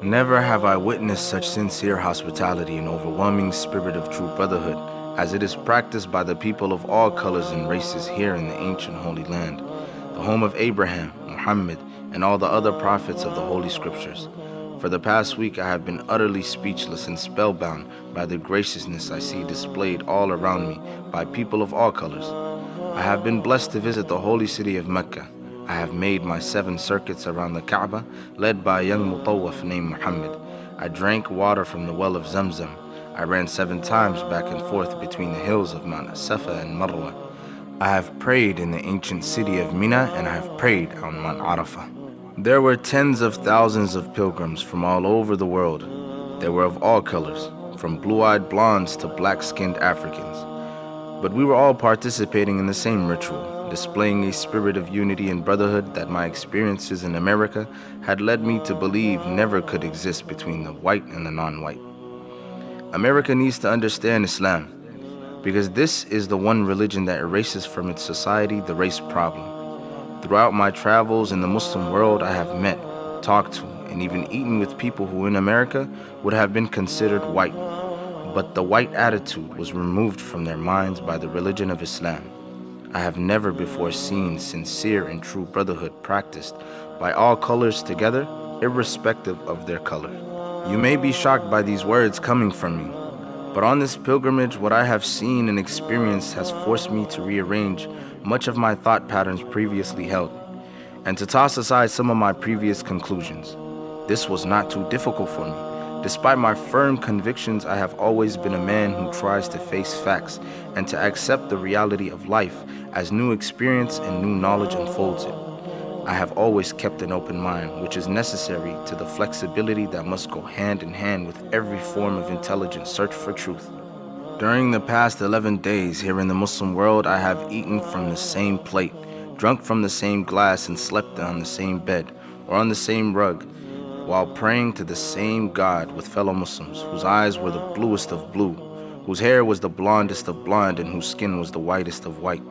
Never have I witnessed such sincere hospitality and overwhelming spirit of true brotherhood as it is practiced by the people of all colors and races here in the ancient Holy Land, the home of Abraham, Muhammad, and all the other prophets of the Holy Scriptures. For the past week I have been utterly speechless and spellbound by the graciousness I see displayed all around me by people of all colors. I have been blessed to visit the holy city of Mecca. I have made my 7 circuits around the Kaaba, led by a young mutawaf named Muhammad. I drank water from the well of Zamzam. I ran 7 times back and forth between the hills of Mount Safa and Marwa. I have prayed in the ancient city of Mina, and I have prayed on Mount Arafah. There were tens of thousands of pilgrims from all over the world. They were of all colors, from blue-eyed blondes to black-skinned Africans. But we were all participating in the same ritual, displaying a spirit of unity and brotherhood that my experiences in America had led me to believe never could exist between the white and the non-white. America needs to understand Islam, because this is the one religion that erases from its society the race problem. Throughout my travels in the Muslim world, I have met, talked to, and even eaten with people who in America would have been considered white. But the white attitude was removed from their minds by the religion of Islam. I have never before seen sincere and true brotherhood practiced by all colors together, irrespective of their color. You may be shocked by these words coming from me, but on this pilgrimage, what I have seen and experienced has forced me to rearrange much of my thought patterns previously held, and to toss aside some of my previous conclusions. This was not too difficult for me. Despite my firm convictions, I have always been a man who tries to face facts and to accept the reality of life as new experience and new knowledge unfolds it. I have always kept an open mind, which is necessary to the flexibility that must go hand in hand with every form of intelligent search for truth. During the past 11 days here in the Muslim world, I have eaten from the same plate, drunk from the same glass, and slept on the same bed or on the same rug, while praying to the same God with fellow Muslims, whose eyes were the bluest of blue, whose hair was the blondest of blonde, and whose skin was the whitest of white.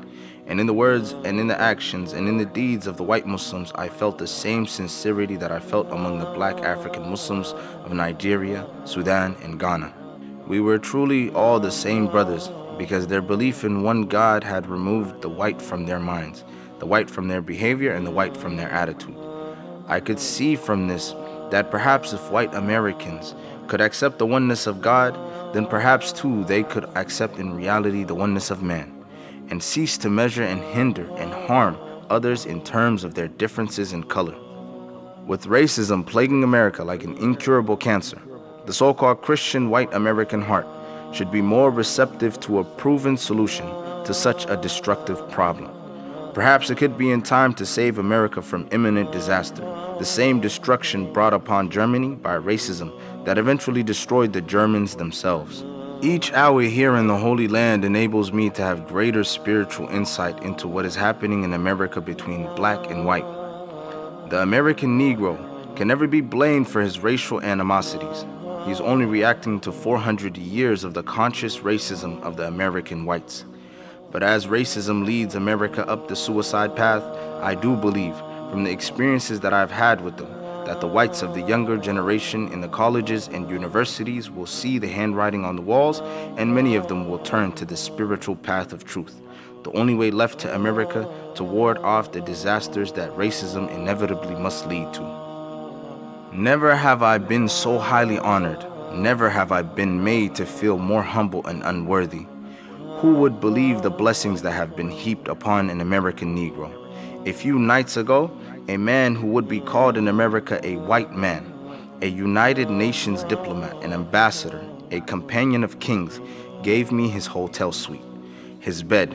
And in the words and in the actions and in the deeds of the white Muslims, I felt the same sincerity that I felt among the black African Muslims of Nigeria, Sudan, and Ghana. We were truly all the same brothers, because their belief in one God had removed the white from their minds, the white from their behavior, and the white from their attitude. I could see from this that perhaps if white Americans could accept the oneness of God, then perhaps too they could accept in reality the oneness of man, and cease to measure and hinder and harm others in terms of their differences in color. With racism plaguing America like an incurable cancer, the so-called Christian white American heart should be more receptive to a proven solution to such a destructive problem. Perhaps it could be in time to save America from imminent disaster, the same destruction brought upon Germany by racism that eventually destroyed the Germans themselves. Each hour here in the Holy Land enables me to have greater spiritual insight into what is happening in America between black and white. The American Negro can never be blamed for his racial animosities. He is only reacting to 400 years of the conscious racism of the American whites. But as racism leads America up the suicide path, I do believe, from the experiences that I've had with them, that the whites of the younger generation in the colleges and universities will see the handwriting on the walls, and many of them will turn to the spiritual path of truth, the only way left to America to ward off the disasters that racism inevitably must lead to. Never have I been so highly honored. Never have I been made to feel more humble and unworthy. Who would believe the blessings that have been heaped upon an American Negro? A few nights ago, a man who would be called in America a white man, a United Nations diplomat, an ambassador, a companion of kings, gave me his hotel suite, his bed.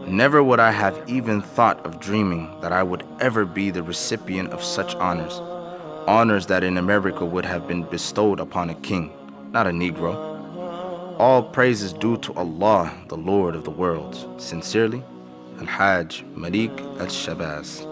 Never would I have even thought of dreaming that I would ever be the recipient of such honors. Honors that in America would have been bestowed upon a king, not a Negro. All praise is due to Allah, the Lord of the worlds. Sincerely, Al-Hajj Malik Al-Shabazz.